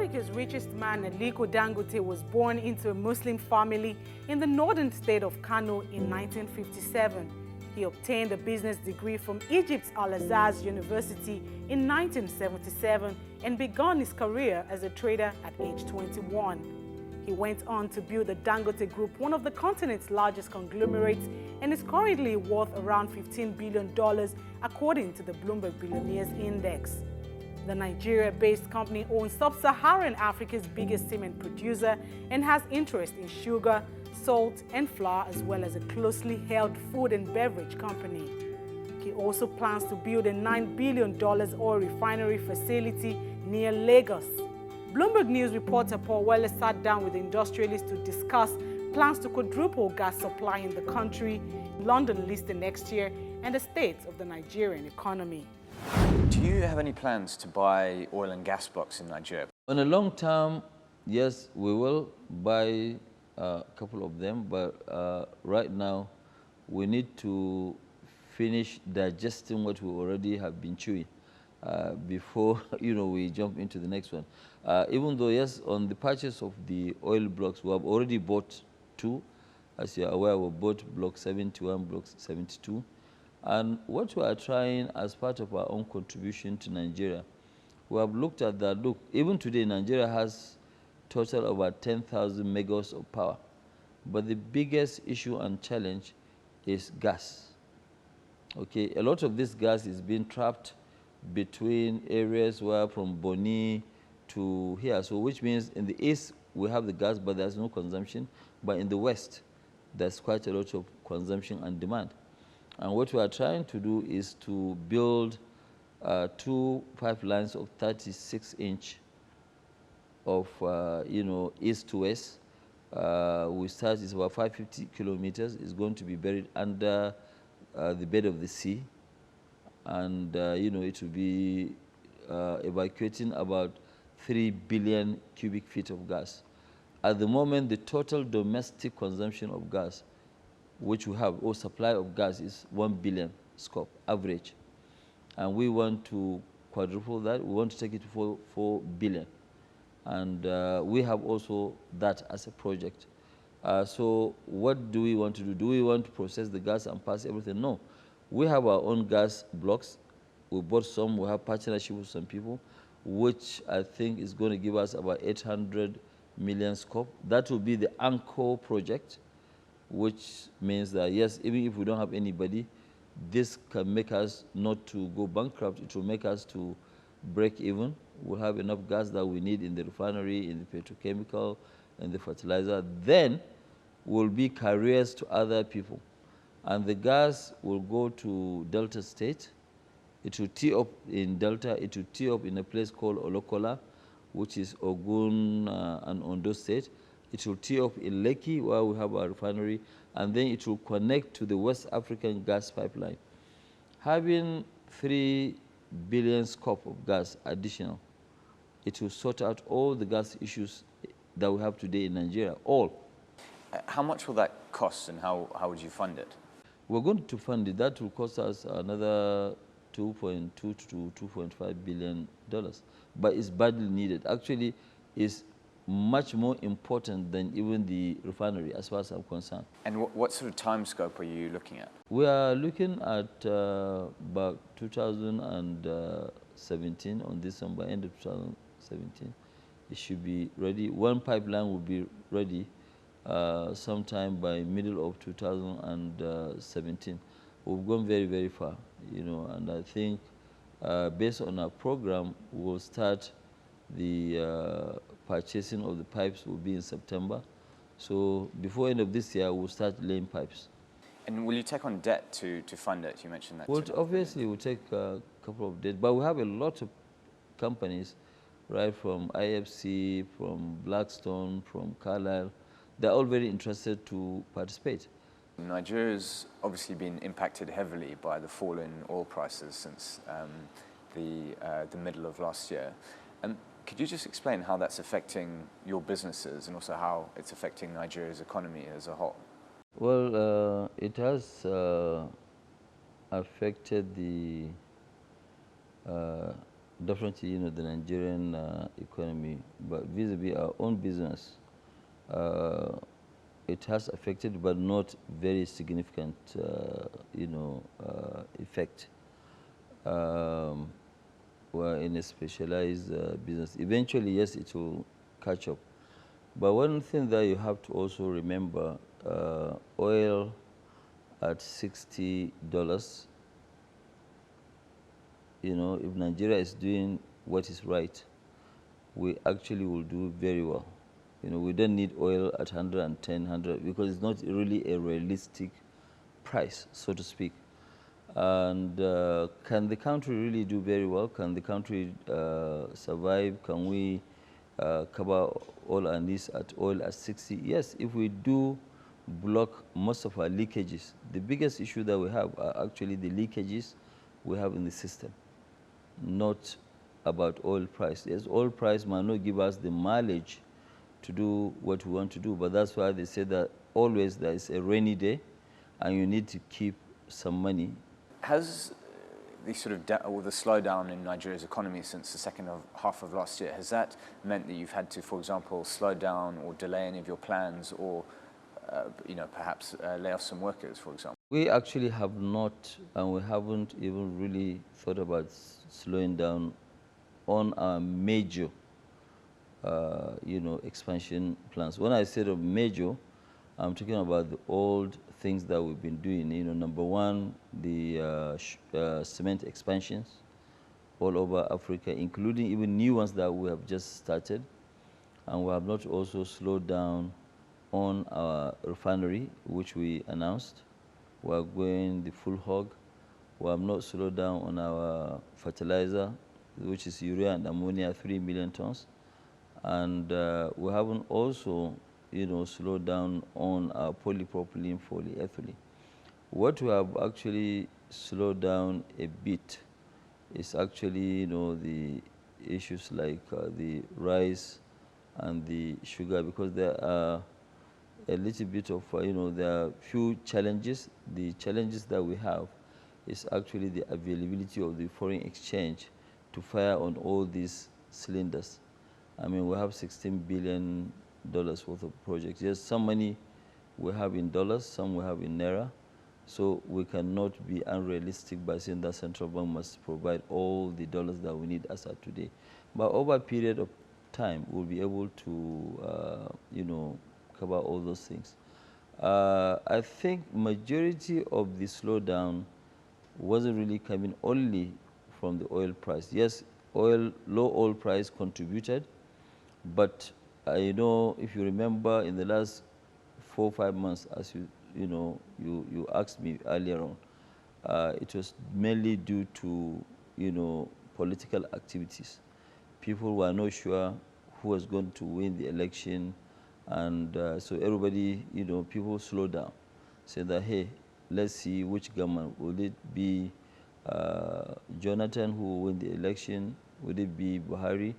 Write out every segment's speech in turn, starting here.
Africa's richest man, Aliko Dangote, was born into a Muslim family in the northern state of Kano in 1957. He obtained a business degree from Egypt's Al-Azhar University in 1977 and began his career as a trader at age 21. He went on to build the Dangote Group, one of the continent's largest conglomerates, and is currently worth around $15 billion according to the Bloomberg Billionaires Index. The Nigeria-based company owns Sub-Saharan Africa's biggest cement producer and has interest in sugar, salt, and flour, as well as a closely held food and beverage company. He also plans to build a $9 billion oil refinery facility near Lagos. Bloomberg News reporter Paul Weller sat down with industrialists to discuss plans to quadruple gas supply in the country, London listing next year, and the state of the Nigerian economy. Do you have any plans to buy oil and gas blocks in Nigeria? On a long term, yes, we will buy a couple of them, but right now we need to finish digesting what we already have been chewing before we jump into the next one. Even though, yes, on the purchase of the oil blocks, we have already bought 2. As you are aware, we bought block 71, block 72. And what we are trying as part of our own contribution to Nigeria, we have looked at that. Look, even today, Nigeria has total about 10,000 megawatts of power. But the biggest issue and challenge is gas. Okay, a lot of this gas is being trapped between areas where from Boni to here. So which means in the east, we have the gas, but there's no consumption. But in the west, there's quite a lot of consumption and demand. And what we are trying to do is to build 2 pipelines of 36-inch of, east to west. We start, it's about 550 kilometers. It's going to be buried under the bed of the sea. And, it will be evacuating about 3 billion cubic feet of gas. At the moment, the total domestic consumption of gas which we have, or supply of gas, is 1 billion scope, average. And we want to quadruple that. We want to take it to 4 billion. And we have also that as a project. So what do we want to do? Do we want to process the gas and pass everything? No. We have our own gas blocks. We bought some. We have partnership with some people, which I think is going to give us about 800 million scope. That will be the anchor project, which means that, yes, even if we don't have anybody, this can make us not to go bankrupt. It will make us to break even. We'll have enough gas that we need in the refinery, in the petrochemical, and the fertilizer. Then we'll be carriers to other people. And the gas will go to Delta State. It will tee up in Delta. It will tee up in a place called Olokola, which is Ogun and Ondo State. It will tee up in Lekki, where we have our refinery, and then it will connect to the West African gas pipeline. Having 3 billion scope of gas additional, it will sort out all the gas issues that we have today in Nigeria, all. How much will that cost, and how would you fund it? We're going to fund it. That will cost us another $2.2 to $2.5 billion, but it's badly needed. Actually, it's much more important than even the refinery, as far as I'm concerned. And what sort of time scope are you looking at? We are looking at about 2017, on December, end of 2017. It should be ready. One pipeline will be ready sometime by middle of 2017. We've gone very, very far, and I think based on our program, we'll start the purchasing of the pipes will be in September. So before end of this year, we'll start laying pipes. And will you take on debt to fund it? You mentioned that. Well, obviously, we'll take a couple of debt, but we have a lot of companies, right, from IFC, from Blackstone, from Carlyle. They're all very interested to participate. Nigeria's obviously been impacted heavily by the fall in oil prices since the middle of last year. Could you just explain how that's affecting your businesses and also how it's affecting Nigeria's economy as a whole? Well, it has affected the definitely, the Nigerian economy, but vis-a-vis our own business, it has affected, but not very significant, effect. Um, we're in a specialized business. Eventually, yes, it will catch up. But one thing that you have to also remember, oil at $60, if Nigeria is doing what is right, we actually will do very well. We don't need oil at 110, 100, because it's not really a realistic price, so to speak. And can the country really do very well? Can the country survive? Can we cover all our needs at oil at 60? Yes, if we do block most of our leakages. The biggest issue that we have are actually the leakages we have in the system, not about oil price. Yes, oil price might not give us the mileage to do what we want to do, but that's why they say that always there is a rainy day and you need to keep some money. Has the sort of or the slowdown in Nigeria's economy since the second half of last year, has that meant that you've had to, for example, slow down or delay any of your plans, or perhaps lay off some workers, for example? We actually have not, and we haven't even really thought about slowing down on our major, expansion plans. When I said of major, I'm talking about the old things that we've been doing. Number one, the cement expansions all over Africa, including even new ones that we have just started. And we have not also slowed down on our refinery, which we announced. We are going the full hog. We have not slowed down on our fertilizer, which is urea and ammonia, 3 million tons. And we haven't also, slowed down on our polypropylene, polyethylene. What we have actually slowed down a bit is actually, the issues like the rice and the sugar, because there are a little bit of, there are few challenges. The challenges that we have is actually the availability of the foreign exchange to fire on all these cylinders. I mean, we have $16 billion worth of projects. Yes, some money we have in dollars, some we have in naira. So we cannot be unrealistic by saying that central bank must provide all the dollars that we need as of today. But over a period of time, we'll be able to, cover all those things. I think majority of the slowdown wasn't really coming only from the oil price. Yes, low oil price contributed, but if you remember in the last 4 or 5 months, as you asked me earlier on, it was mainly due to political activities. People were not sure who was going to win the election, and so everybody, people slowed down, said that, hey, let's see which government. Will it be Jonathan who will win the election? Would it be Buhari?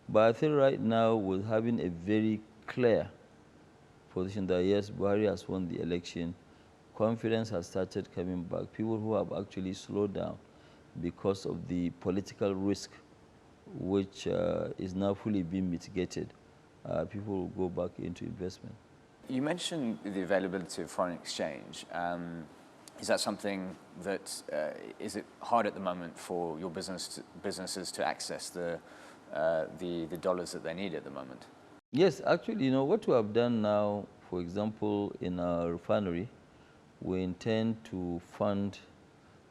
But I think right now we're having a very clear position that yes, Buhari has won the election. Confidence has started coming back. People who have actually slowed down because of the political risk, which is now fully being mitigated, people will go back into investment. You mentioned the availability of foreign exchange. Is that something that, is it hard at the moment for your businesses to access the dollars that they need at the moment? Yes, actually, what we have done now, for example, in our refinery, we intend to fund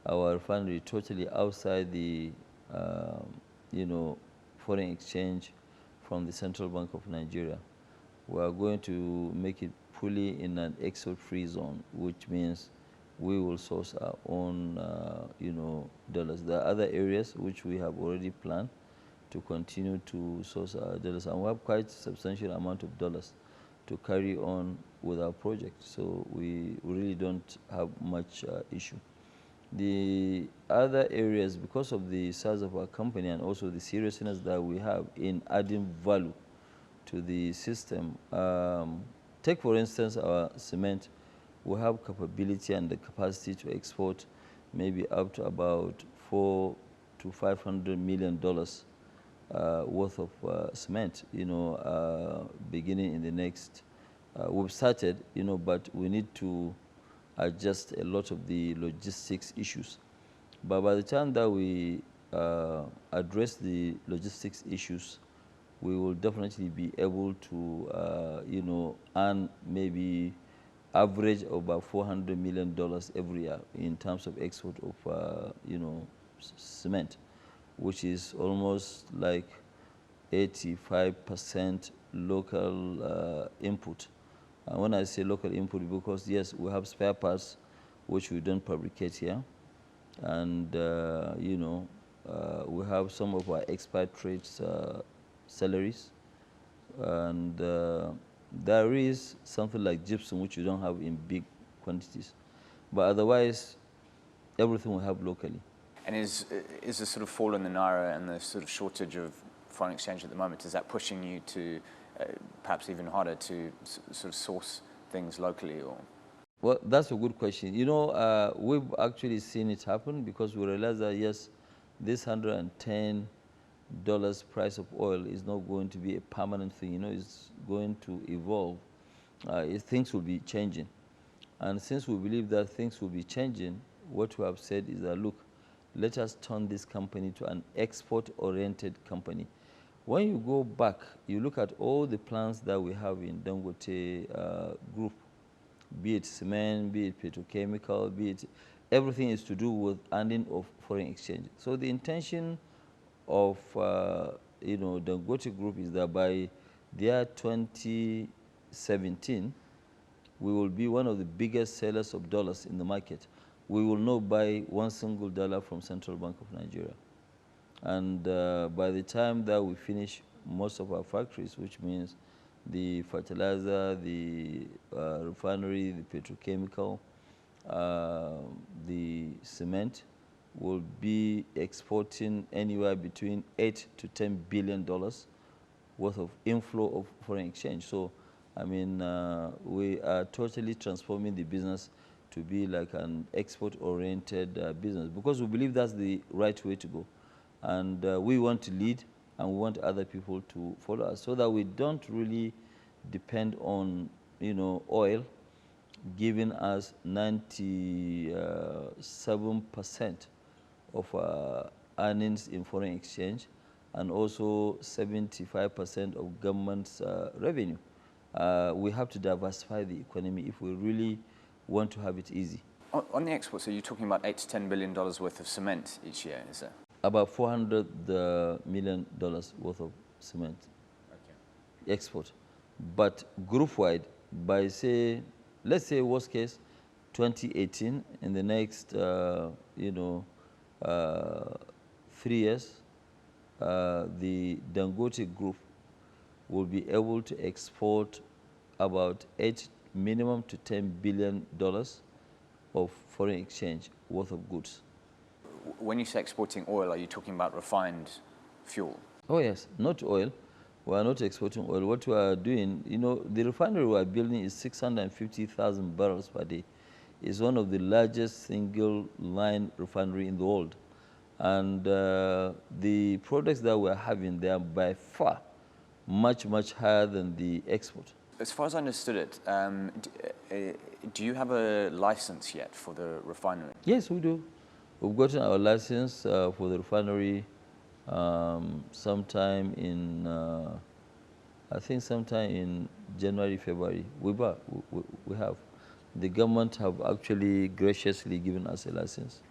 our refinery totally outside the, foreign exchange from the Central Bank of Nigeria. We are going to make it fully in an export-free zone, which means we will source our own, dollars. There are other areas which we have already planned to continue to source our dollars, and we have quite a substantial amount of dollars to carry on with our project, so we really don't have much issue. The other areas, because of the size of our company and also the seriousness that we have in adding value to the system, take for instance our cement. We have capability and the capacity to export maybe up to about 4 to to $500 million worth of cement, beginning in the next. We've started, but we need to adjust a lot of the logistics issues. But by the time that we address the logistics issues, we will definitely be able to, earn maybe average of about $400 million every year in terms of export of, cement, which is almost like 85% local input. And when I say local input, because yes, we have spare parts which we don't fabricate here, and we have some of our expatriates' salaries, and there is something like gypsum which you don't have in big quantities, but otherwise everything we have locally. And is the sort of fall in the naira and the sort of shortage of foreign exchange at the moment, is that pushing you to perhaps even harder to sort of source things locally? Or? Well, that's a good question. We've actually seen it happen because we realize that, yes, this $110 price of oil is not going to be a permanent thing. It's going to evolve. Things will be changing. And since we believe that things will be changing, what we have said is that, look, let us turn this company to an export-oriented company. When you go back, you look at all the plants that we have in Dangote group, be it cement, be it petrochemical, be it everything is to do with earning of foreign exchange. So the intention of Dangote group is that by the year 2017, we will be one of the biggest sellers of dollars in the market. We will not buy one single dollar from Central Bank of Nigeria. And by the time that we finish most of our factories, which means the fertilizer, the refinery, the petrochemical, the cement, will be exporting anywhere between $8 to $10 billion worth of inflow of foreign exchange. So, I mean, we are totally transforming the business to be like an export-oriented business, because we believe that's the right way to go. And we want to lead, and we want other people to follow us, so that we don't really depend on, oil giving us 97% of earnings in foreign exchange, and also 75% of government's revenue. We have to diversify the economy if we really want to have it easy. On the exports, are you talking about $8 to $10 billion worth of cement each year, is it? About $400 million worth of cement export. But group-wide, by let's say worst case, 2018, in the next 3 years, the Dangote group will be able to export about minimum to $10 billion of foreign exchange worth of goods. When you say exporting oil, are you talking about refined fuel? Oh yes, not oil. We are not exporting oil. What we are doing, the refinery we are building is 650,000 barrels per day. It's one of the largest single-line refinery in the world. And the products that we're having, they are by far much, much higher than the export. As far as I understood it, do you have a license yet for the refinery? Yes, we do. We've gotten our license for the refinery sometime in, I think sometime in January, February. We have. The government have actually graciously given us a license.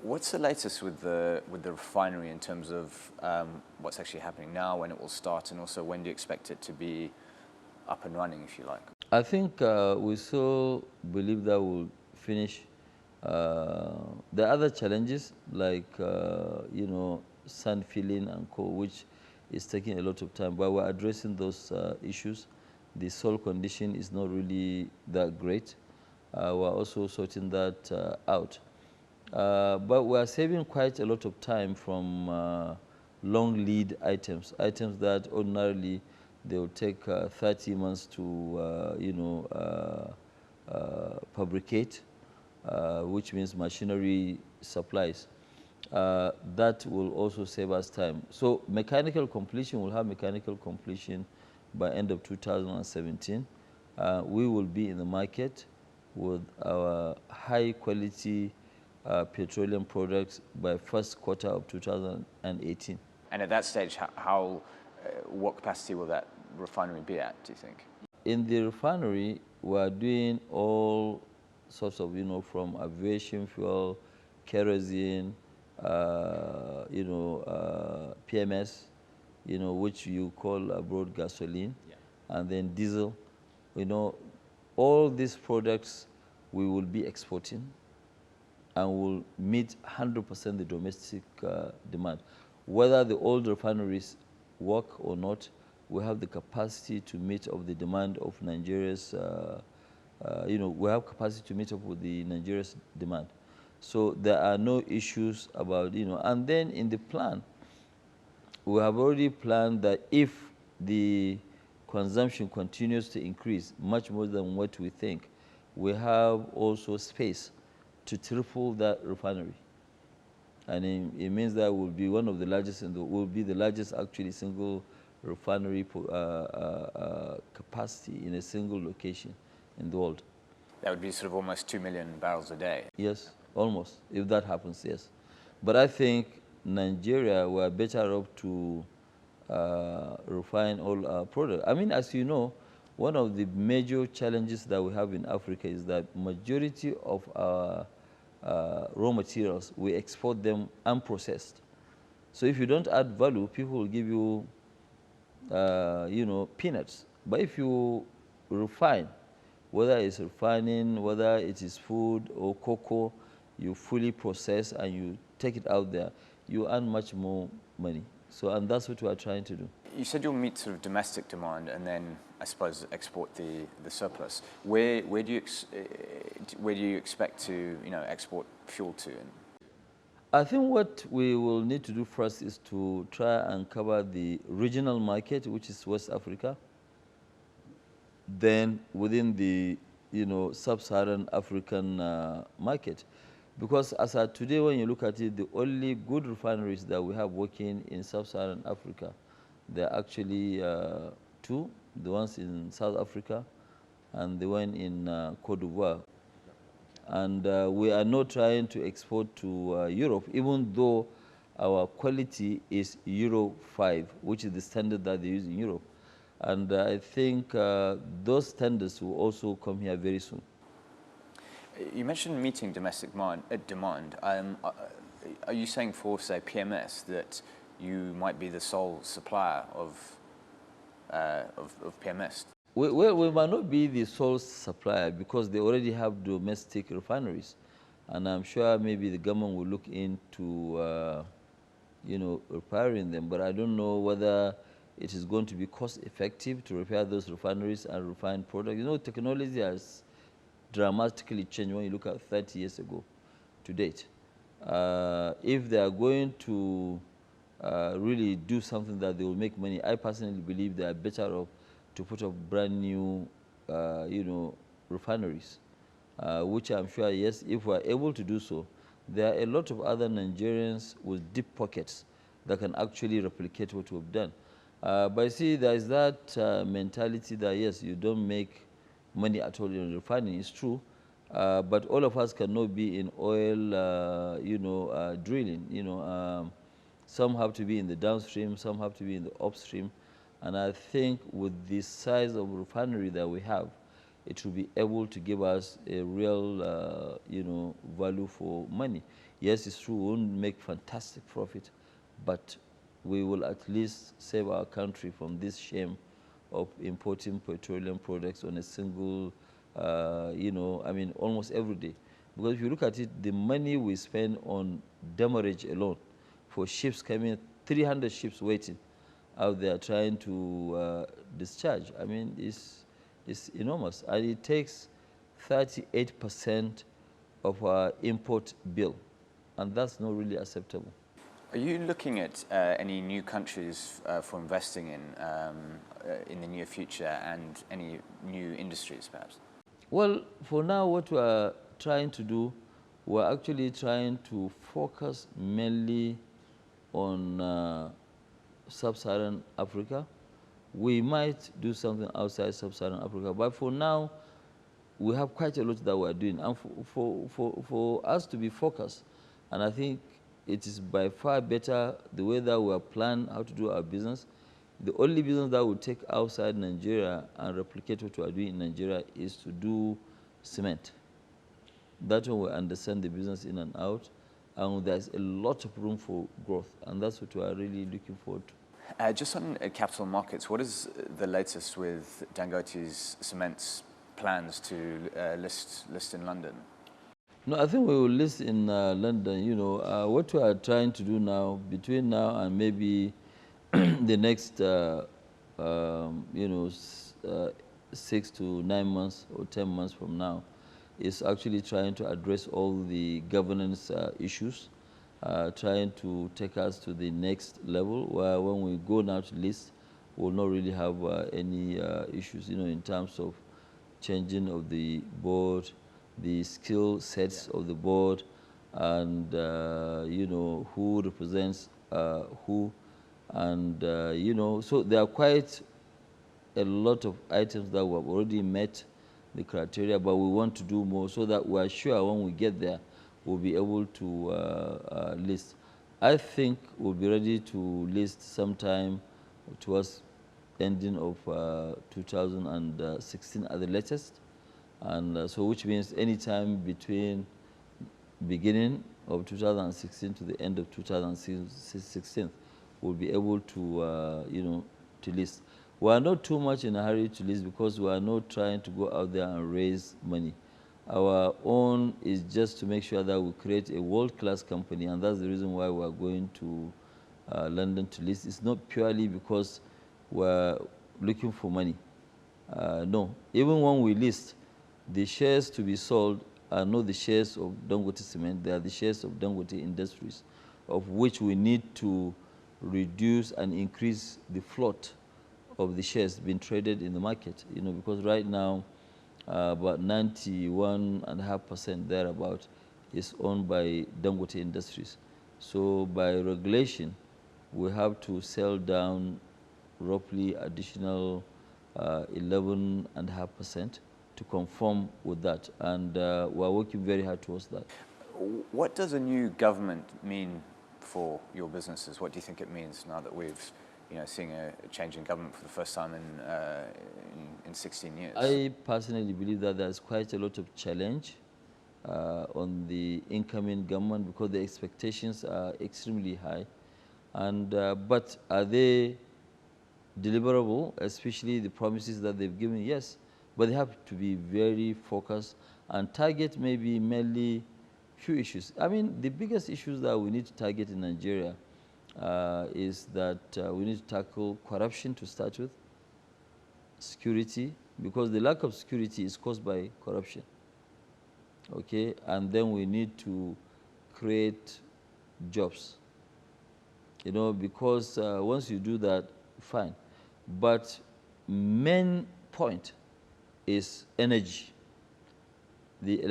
What's the latest with the refinery in terms of what's actually happening now, when it will start, and also when do you expect it to be up and running, if you like? I think we still believe that we'll finish. The other challenges like sand filling and coal, which is taking a lot of time, but we're addressing those issues. The soil condition is not really that great. We're also sorting that out. But we're saving quite a lot of time from long lead items that ordinarily they will take 30 months to fabricate. which means machinery supplies. That will also save us time. So mechanical completion, will have mechanical completion by end of 2017. We will be in the market with our high quality petroleum products by first quarter of 2018. And at that stage, what capacity will that refinery be at, do you think? In the refinery, we are doing all sorts of, from aviation fuel, kerosene, PMS, which you call abroad gasoline, and then diesel. All these products we will be exporting and will meet 100% the domestic demand. Whether the old refineries work or not, we have the capacity to meet of the demand of Nigeria's, we have capacity to meet up with the Nigeria's demand. So there are no issues about, and then in the plan, we have already planned that if the consumption continues to increase much more than what we think, we have also space to triple that refinery. And it means that we'll be one of the largest, will be the largest actually single refinery capacity in a single location in the world. That would be sort of almost 2 million barrels a day. Yes, almost, if that happens, yes. But I think Nigeria, we're better off to refine all our products. I mean, as you know, one of the major challenges that we have in Africa is that majority of our raw materials, we export them unprocessed. So if you don't add value, people will give you, peanuts. But if you refine, whether it's refining, whether it is food or cocoa, you fully process and you take it out there, you earn much more money. So, and that's what we are trying to do. You said you'll meet sort of domestic demand and then, I suppose, export the surplus. Where do you expect to, export fuel to? I think what we will need to do first is to try and cover the regional market, which is West Africa. Then within the, sub-Saharan African market. Because as of today, when you look at it, the only good refineries that we have working in sub-Saharan Africa, there are actually two, the ones in South Africa and the one in Cote d'Ivoire. And we are not trying to export to Europe, even though our quality is Euro 5, which is the standard that they use in Europe. And I think those standards will also come here very soon. You mentioned meeting domestic demand. Are you saying for, say, PMS, that you might be the sole supplier of PMS? We might not be the sole supplier because they already have domestic refineries. And I'm sure maybe the government will look into, repairing them. But I don't know whether it is going to be cost effective to repair those refineries and refine products. Technology has dramatically changed when you look at 30 years ago to date. If they are going to really do something that they will make money, I personally believe they are better off to put up brand new, refineries, which I'm sure, yes, if we're able to do so, there are a lot of other Nigerians with deep pockets that can actually replicate what we've done. But see, there is that mentality that, yes, you don't make money at all in refining. It's true, but all of us cannot be in oil, drilling. Some have to be in the downstream, some have to be in the upstream. And I think with the size of refinery that we have, it will be able to give us a real, value for money. Yes, it's true, we won't make fantastic profit, but we will at least save our country from this shame of importing petroleum products on a single, almost every day. Because if you look at it, the money we spend on demurrage alone for ships coming, 300 ships waiting out there trying to discharge, it's enormous. And it takes 38% of our import bill, and that's not really acceptable. Are you looking at any new countries for investing in the near future, and any new industries, perhaps? Well, for now, what we are trying to do, we're actually trying to focus mainly on sub-Saharan Africa. We might do something outside sub-Saharan Africa, but for now, we have quite a lot that we're doing. And for us to be focused, and I think it is by far better the way that we have planned how to do our business. The only business that we take outside Nigeria and replicate what we are doing in Nigeria is to do cement. That one we understand the business in and out, and there's a lot of room for growth, and that's what we are really looking forward to. Just on capital markets, what is the latest with Dangote's cement's plans to list in London? No, I think we will list in London. You know, what we are trying to do now, between now and maybe the next, 6 to 9 months or 10 months from now, is actually trying to address all the governance issues, trying to take us to the next level where when we go now to list, we'll not really have any issues, in terms of changing of the board, the skill sets of the board, and, who represents who. And, so there are quite a lot of items that we have already met the criteria, but we want to do more so that we are sure when we get there, we'll be able to list. I think we'll be ready to list sometime towards ending of 2016 at the latest. And so which means anytime between beginning of 2016 to the end of 2016, we'll be able to, to list. We are not too much in a hurry to list because we are not trying to go out there and raise money. Our own is just to make sure that we create a world-class company, and that's the reason why we are going to London to list. It's not purely because we're looking for money. No, even when we list, the shares to be sold are not the shares of Dangote Cement, they are the shares of Dangote Industries, of which we need to reduce and increase the float of the shares being traded in the market, because right now about 91.5% thereabout is owned by Dangote Industries. So by regulation, we have to sell down roughly additional 11.5% to conform with that, and we're working very hard towards that. What does a new government mean for your businesses? What do you think it means now that we've seeing a change in government for the first time in 16 years? I personally believe that there's quite a lot of challenge on the incoming government because the expectations are extremely high. And but are they deliverable, especially the promises that they've given? Yes, but they have to be very focused and target maybe mainly few issues. I mean, the biggest issues that we need to target in Nigeria is that we need to tackle corruption to start with, security, because the lack of security is caused by corruption, okay? And then we need to create jobs, because once you do that, fine. But main point is energy. The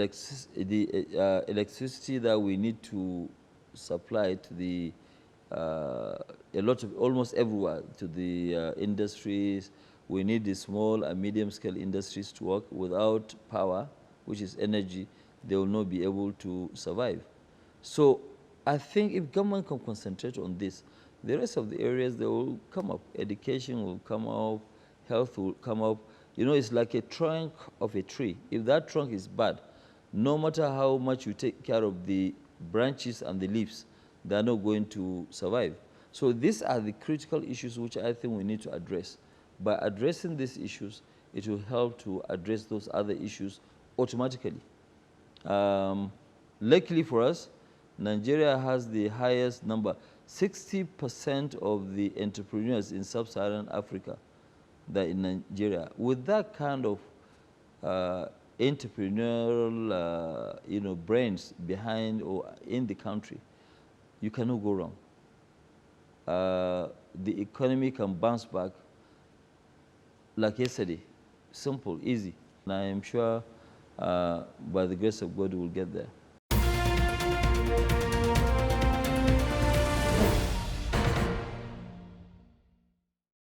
electricity that we need to supply to the almost everywhere, to the industries. We need the small and medium scale industries to work. Without power, which is energy, they will not be able to survive. So I think if government can concentrate on this, the rest of the areas, they will come up. Education will come up, health will come up. It's like a trunk of a tree. If that trunk is bad, no matter how much you take care of the branches and the leaves, they're not going to survive. So these are the critical issues which I think we need to address. By addressing these issues, it will help to address those other issues automatically. Luckily for us, Nigeria has the highest number. 60% of the entrepreneurs in sub-Saharan Africa, that in Nigeria. With that kind of entrepreneurial, brains behind or in the country, you cannot go wrong. The economy can bounce back like yesterday. Simple, easy. And I am sure by the grace of God, we'll get there.